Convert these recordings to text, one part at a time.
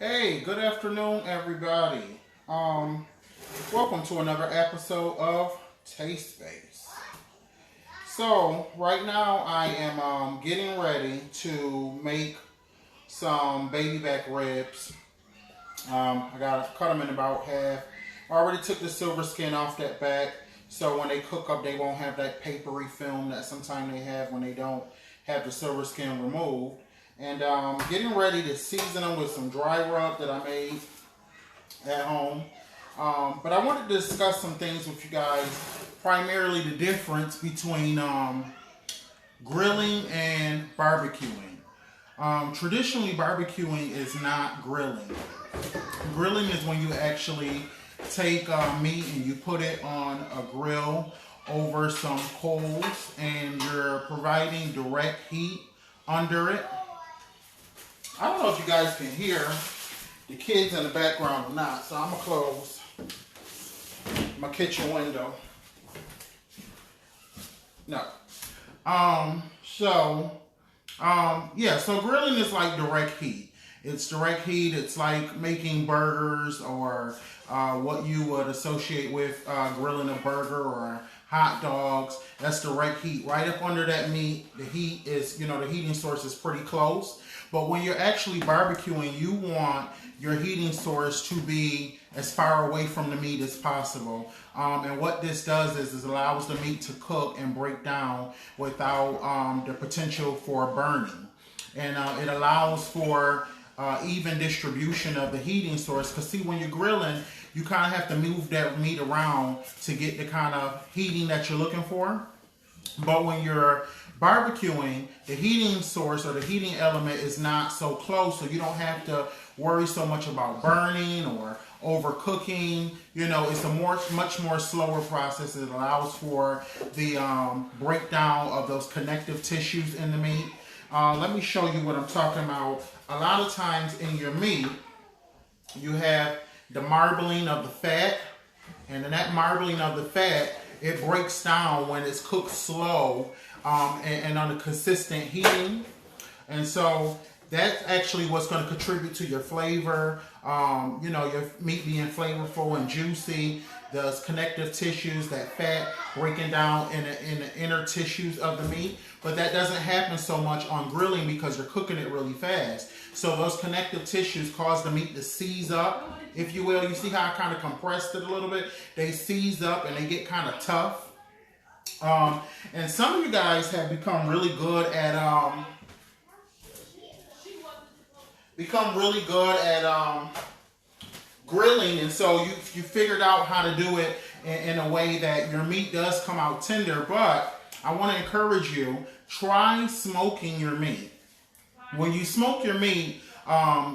Hey, good afternoon, everybody. Welcome to another episode of Taste Space. So, right now I am getting ready to make some baby back ribs. I gotta cut them in about half. I already took the silver skin off that back, so when they cook up, they won't have that papery film that sometimes they have when they don't have the silver skin removed. And getting ready to season them with some dry rub that I made at home. But I wanted to discuss some things with you guys, primarily the difference between grilling and barbecuing. Traditionally, barbecuing is not grilling. Grilling is when you actually take meat and you put it on a grill over some coals and you're providing direct heat under it. I don't know if you guys can hear the kids in the background or not, so I'm going to close my kitchen window. No. So grilling is like direct heat. It's direct heat. It's like making burgers or what you would associate with grilling a burger or hot dogs. That's direct heat. Right up under that meat, the heat is, the heating source is pretty close. But when you're actually barbecuing, you want your heating source to be as far away from the meat as possible. And what this does is allows the meat to cook and break down without the potential for burning. And it allows for even distribution of the heating source. Because see, when you're grilling, you kind of have to move that meat around to get the kind of heating that you're looking for. But when you're barbecuing, the heating source or the heating element is not so close, so you don't have to worry so much about burning or overcooking. It's a much more slower process. It allows for the breakdown of those connective tissues in the meat. Let me show you what I'm talking about. A lot of times in your meat, you have the marbling of the fat, and in that marbling of the fat, it breaks down when it's cooked slow and on a consistent heating. And so that's actually what's going to contribute to your flavor. Your meat being flavorful and juicy. Those connective tissues, that fat breaking down in the inner tissues of the meat. But that doesn't happen so much on grilling because you're cooking it really fast. So those connective tissues cause the meat to seize up, if you will. You see how I kind of compressed it a little bit? They seize up and they get kind of tough. And some of you guys have become really good at grilling, and so you figured out how to do it in a way that your meat does come out tender. But I want to encourage you, try smoking your meat. When you smoke your meat,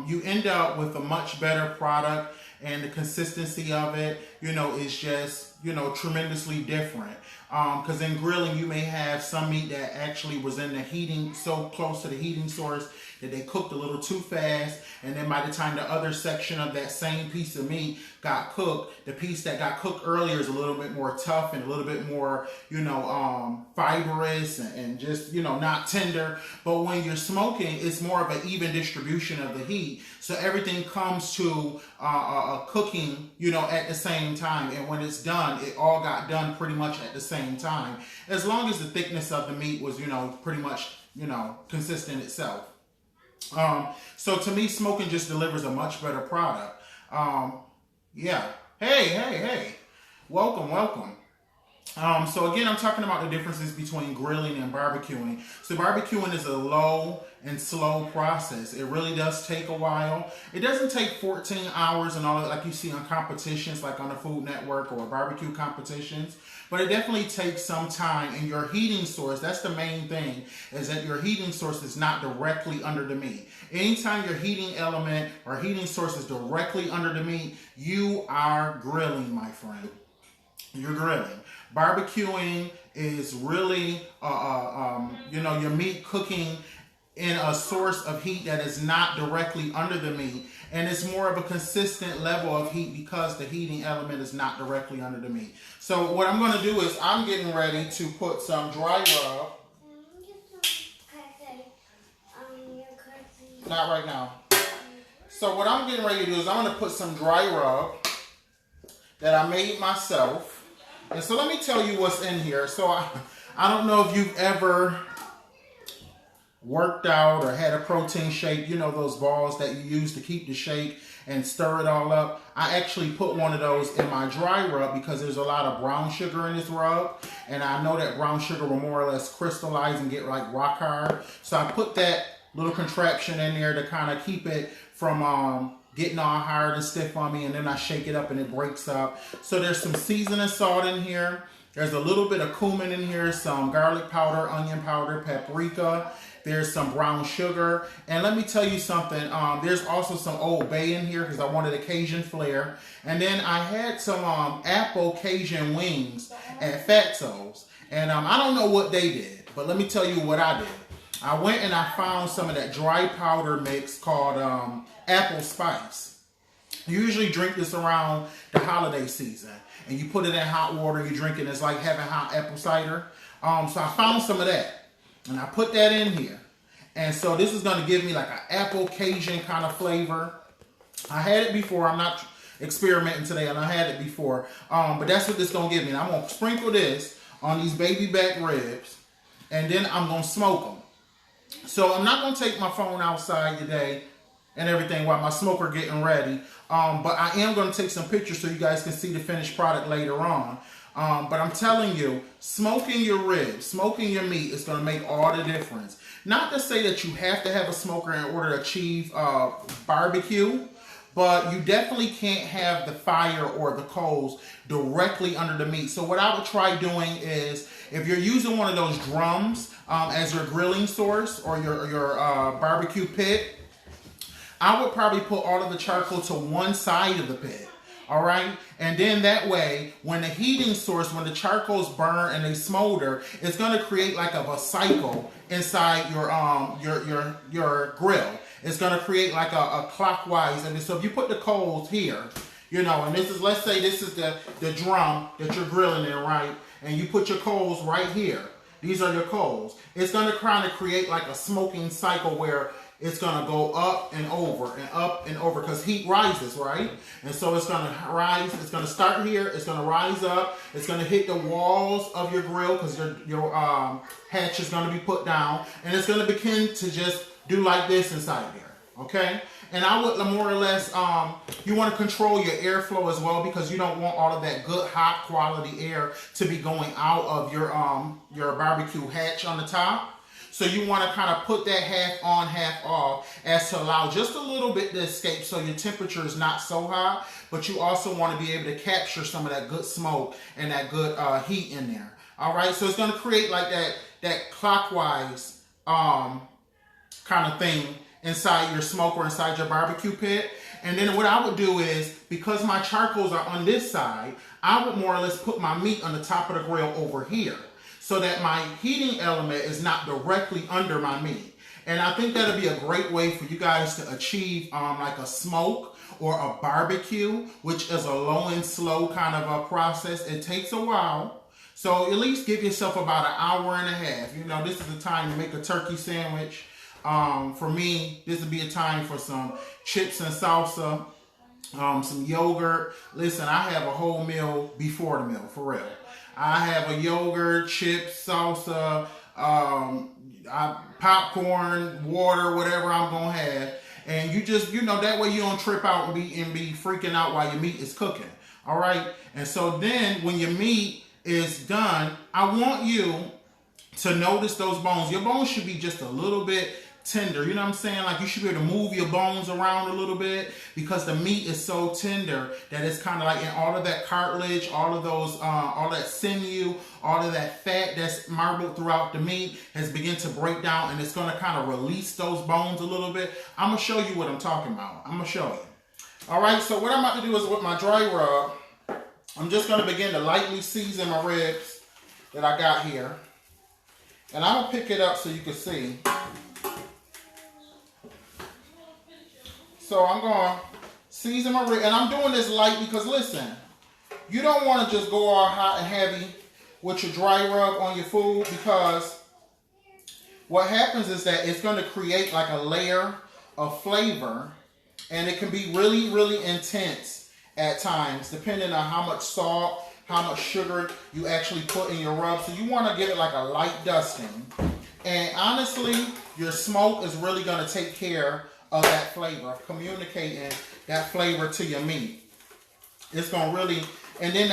you end up with a much better product, and the consistency of it, is just, tremendously different. Because in grilling, you may have some meat that actually was in the heating, so close to the heating source that they cooked a little too fast, and then by the time the other section of that same piece of meat got cooked, the piece that got cooked earlier is a little bit more tough and a little bit more, fibrous and just, not tender. But when you're smoking, it's more of an even distribution of the heat, so everything comes to cooking, at the same time. And when it's done, it all got done pretty much at the same time, as long as the thickness of the meat was, pretty much, consistent itself. So to me, smoking just delivers a much better product. Yeah. Hey. Welcome. So again, I'm talking about the differences between grilling and barbecuing. So barbecuing is a low and slow process. It really does take a while. It doesn't take 14 hours and all that like you see on competitions like on the Food Network or barbecue competitions. But it definitely takes some time, and your heating source, that's the main thing, is that your heating source is not directly under the meat. Anytime your heating element or heating source is directly under the meat, you are grilling, my friend. You're grilling. Barbecuing is really, your meat cooking in a source of heat that is not directly under the meat, and it's more of a consistent level of heat because the heating element is not directly under the meat. So what I'm going to do is I'm getting ready to put some dry rub. Not right now. So what I'm getting ready to do is I'm going to put some dry rub that I made myself. And so let me tell you what's in here. So I don't know if you've ever worked out or had a protein shake, you know, those balls that you use to keep the shake and stir it all up. I actually put one of those in my dry rub because there's a lot of brown sugar in this rub, and I know that brown sugar will more or less crystallize and get like rock hard. So I put that little contraption in there to kind of keep it from getting all hard and stiff on me, and then I shake it up and it breaks up. So there's some seasoning salt in here. There's a little bit of cumin in here, some garlic powder, onion powder, paprika. There's some brown sugar. And let me tell you something. There's also some Old Bay in here because I wanted a Cajun flair. And then I had some apple Cajun wings at Fatso's. And I don't know what they did, but let me tell you what I did. I went and I found some of that dry powder mix called apple spice. You usually drink this around the holiday season. And you put it in hot water, you drink it, and it's like having hot apple cider. So I found some of that. And I put that in here. And so this is going to give me like an apple Cajun kind of flavor. I had it before. I'm not experimenting today, and I had it before. But that's what this is going to give me. And I'm going to sprinkle this on these baby back ribs. And then I'm going to smoke them. So I'm not going to take my phone outside today and everything while my smoker getting ready. But I am going to take some pictures so you guys can see the finished product later on. But I'm telling you, smoking your ribs, smoking your meat is going to make all the difference. Not to say that you have to have a smoker in order to achieve barbecue, but you definitely can't have the fire or the coals directly under the meat. So what I would try doing is, if you're using one of those drums as your grilling source or your barbecue pit, I would probably put all of the charcoal to one side of the pit. All right, and then that way, when the heating source, when the charcoals burn and they smolder, it's going to create like a cycle inside your grill. It's going to create like a clockwise. And so if you put the coals here, you know, and this is, let's say this is the drum that you're grilling in, right? And you put your coals right here. These are your coals. It's going to kind of create like a smoking cycle where it's going to go up and over because heat rises, right? And so it's going to rise. It's going to start here. It's going to rise up. It's going to hit the walls of your grill because your hatch is going to be put down. And it's going to begin to just do like this inside there, okay? And I would more or less, you want to control your airflow as well because you don't want all of that good hot quality air to be going out of your barbecue hatch on the top. So you want to kind of put that half on, half off as to allow just a little bit to escape so your temperature is not so hot, but you also want to be able to capture some of that good smoke and that good heat in there. All right, so it's going to create like that clockwise kind of thing inside your smoker, inside your barbecue pit. And then what I would do is, because my charcoals are on this side, I would more or less put my meat on the top of the grill over here, so that my heating element is not directly under my meat. And I think that'll be a great way for you guys to achieve like a smoke or a barbecue, which is a low and slow kind of a process. It takes a while. So at least give yourself about an hour and a half. You know, this is the time to make a turkey sandwich. For me, this would be a time for some chips and salsa, some yogurt. Listen, I have a whole meal before the meal, for real. I have a yogurt, chips, salsa, popcorn, water, whatever I'm going to have. And you just, you know, that way you don't trip out and be freaking out while your meat is cooking. All right. And so then when your meat is done, I want you to notice those bones. Your bones should be just a little bit tender. You know what I'm saying? Like you should be able to move your bones around a little bit because the meat is so tender that it's kind of like in all of that cartilage, all of those, all that sinew, all of that fat that's marbled throughout the meat has begun to break down, and it's going to kind of release those bones a little bit. I'm going to show you what I'm talking about. I'm going to show you. All right. So what I'm about to do is with my dry rub, I'm just going to begin to lightly season my ribs that I got here. And I'm going to pick it up so you can see. So I'm going to season my rib. And I'm doing this light because, listen, you don't want to just go all hot and heavy with your dry rub on your food, because what happens is that it's going to create like a layer of flavor and it can be really, really intense at times, depending on how much salt, how much sugar you actually put in your rub. So you want to give it like a light dusting. And honestly, your smoke is really going to take care of that flavor, of communicating that flavor to your meat. It's going to really, and then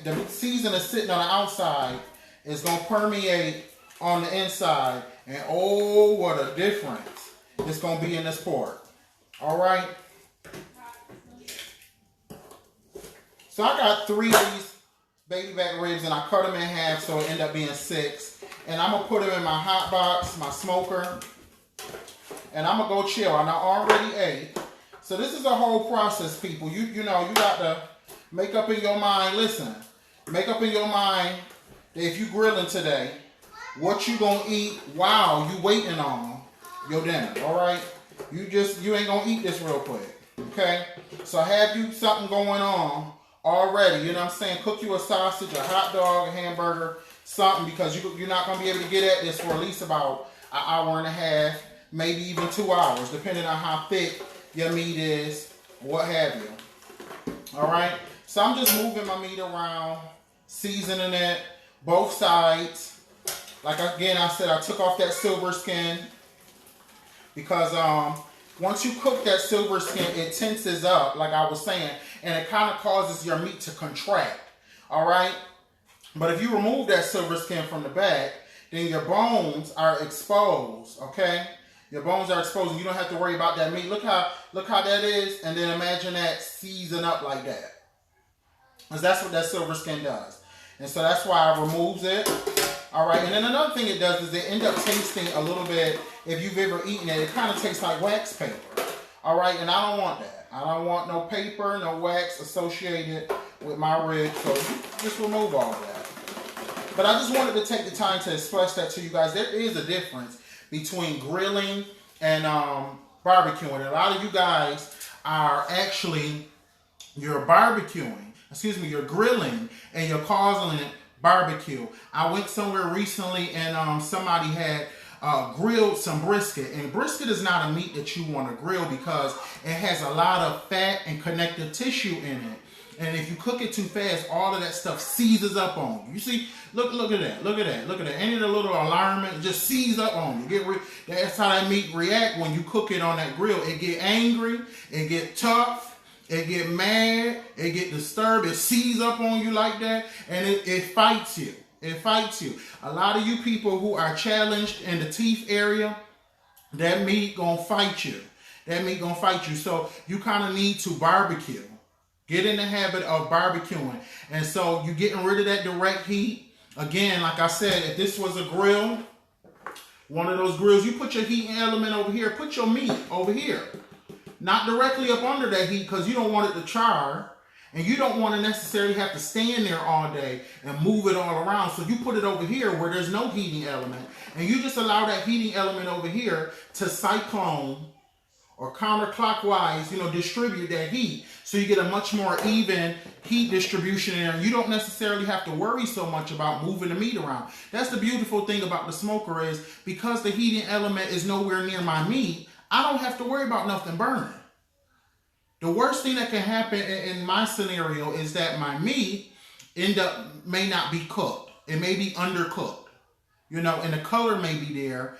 the season is sitting on the outside, it's going to permeate on the inside. And oh, what a difference it's going to be in this pork. All right. So I got 3 of these baby back ribs, and I cut them in half so it end up being 6. And I'm going to put them in my hot box, my smoker. And I'm going to go chill. And I already ate. So this is a whole process, people. You know, you got to make up in your mind. Listen, make up in your mind that if you grilling today, what you going to eat while you waiting on your dinner. All right? You ain't going to eat this real quick. Okay? So have you something going on already, you know what I'm saying? Cook you a sausage, a hot dog, a hamburger, something, because you're not going to be able to get at this for at least about an hour and a half, maybe even 2 hours, depending on how thick your meat is, what have you. All right? So I'm just moving my meat around, seasoning it, both sides. Like, again, I said, I took off that silver skin because once you cook that silver skin, it tenses up, like I was saying, and it kind of causes your meat to contract, all right? But if you remove that silver skin from the back, then your bones are exposed, okay? Your bones are exposed, and you don't have to worry about that meat. Look how that is, and then imagine that season up like that. Because that's what that silver skin does. And so that's why it removes it. All right, and then another thing it does is it ends up tasting a little bit, if you've ever eaten it, it kind of tastes like wax paper. All right, and I don't want that. I don't want no paper, no wax associated with my ribs, so just remove all of that. But I just wanted to take the time to express that to you guys. There is a difference between grilling and barbecuing. A lot of you guys are actually, you're grilling and you're calling it barbecue. I went somewhere recently and somebody had grilled some brisket, and brisket is not a meat that you want to grill because it has a lot of fat and connective tissue in it, and if you cook it too fast, all of that stuff seizes up on you. You see, look at that. Any of the little alarmment just seize up on you. That's how that meat react when you cook it on that grill. It get angry, it get tough, it get mad, it get disturbed, it seize up on you like that, and it fights you. It fights you. A lot of you people who are challenged in the teeth area, that meat gonna fight you. That meat gonna fight you. So you kind of need to barbecue. Get in the habit of barbecuing. And so you're getting rid of that direct heat. Again, like I said, if this was a grill, one of those grills, you put your heating element over here, put your meat over here. Not directly up under that heat because you don't want it to char. And you don't want to necessarily have to stand there all day and move it all around. So you put it over here where there's no heating element. And you just allow that heating element over here to cyclone or counterclockwise, distribute that heat. So you get a much more even heat distribution there. And you don't necessarily have to worry so much about moving the meat around. That's the beautiful thing about the smoker is because the heating element is nowhere near my meat, I don't have to worry about nothing burning. The worst thing that can happen in my scenario is that my meat may not be cooked. It may be undercooked, and the color may be there.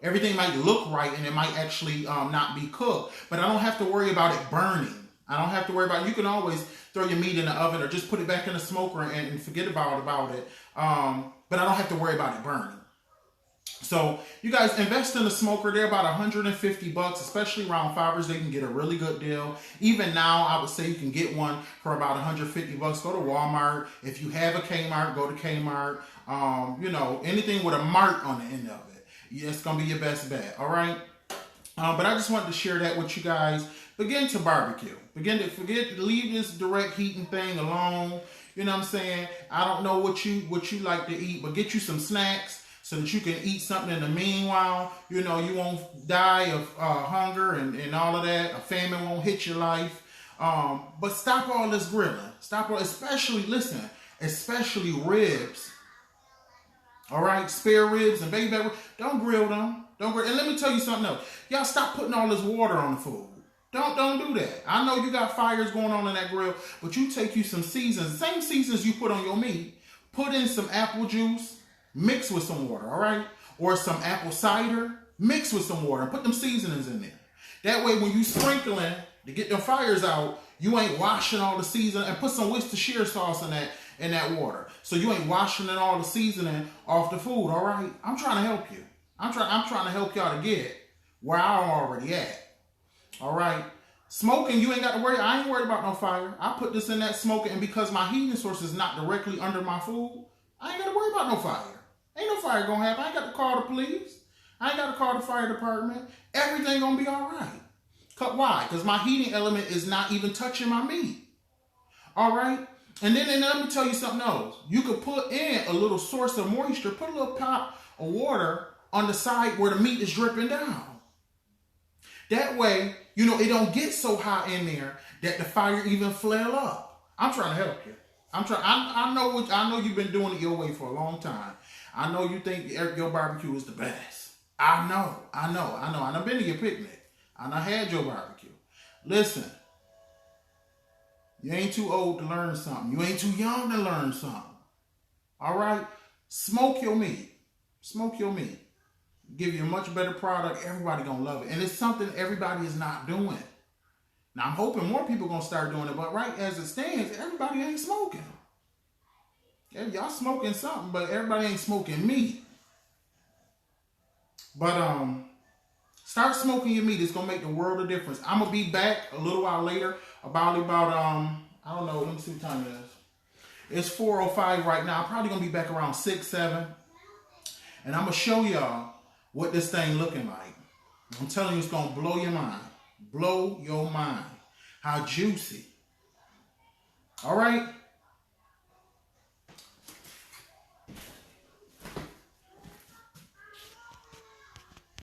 Everything might look right and it might actually not be cooked, but I don't have to worry about it burning. I don't have to worry about it. You can always throw your meat in the oven or just put it back in the smoker and forget about it. But I don't have to worry about it burning. So you guys invest in a smoker. They're about $150, especially around Father's Day. You can get a really good deal. Even now, I would say you can get one for about $150. Go to Walmart. If you have a Kmart, go to Kmart. Anything with a mark on the end of it. It's going to be your best bet. All right. But I just wanted to share that with you guys. Begin to barbecue. Leave this direct heating thing alone. You know what I'm saying? I don't know what you like to eat, but get you some snacks so that you can eat something in the meanwhile. You won't die of hunger and all of that. A famine won't hit your life. But stop all this grilling. Especially ribs. All right? Spare ribs and baby back ribs. Don't grill them. Don't grill. And let me tell you something else. Y'all stop putting all this water on the food. Don't do that. I know you got fires going on in that grill, but you take you some seasons, the same seasons you put on your meat, put in some apple juice, mix with some water, all right? Or some apple cider, mix with some water, and put them seasonings in there. That way when you sprinkling to get the fires out, you ain't washing all the seasoning, and put some Worcestershire sauce in that water. So you ain't washing all the seasoning off the food, all right? I'm trying to help you. I'm trying to help y'all to get where I'm already at. All right. Smoking, you ain't got to worry. I ain't worried about no fire. I put this in that smoker, and because my heating source is not directly under my food, I ain't got to worry about no fire. Ain't no fire gonna happen. I ain't got to call the police. I ain't got to call the fire department. Everything gonna be all right. Why? Because my heating element is not even touching my meat. All right. And then let me tell you something else. You could put in a little source of moisture, put a little pot of water on the side where the meat is dripping down. That way, you know, it don't get so hot in there that the fire even flare up. I'm trying to help you. I know you've been doing it your way for a long time. I know you think your barbecue is the best. I know. I've been to your picnic. I done had your barbecue. Listen, you ain't too old to learn something. You ain't too young to learn something. All right? Smoke your meat. Smoke your meat. Give you a much better product. Everybody gonna love it. And it's something everybody is not doing. Now, I'm hoping more people gonna start doing it, but right as it stands, everybody ain't smoking. Yeah, y'all smoking something, but everybody ain't smoking meat. But start smoking your meat. It's gonna make the world of difference. I'm gonna be back a little while later about I don't know, let me see what time it is. It's 4:05 right now. I'm probably gonna be back around 6, 7. And I'm gonna show y'all what this thing looking like. I'm telling you, it's gonna blow your mind. Blow your mind. How juicy. All right?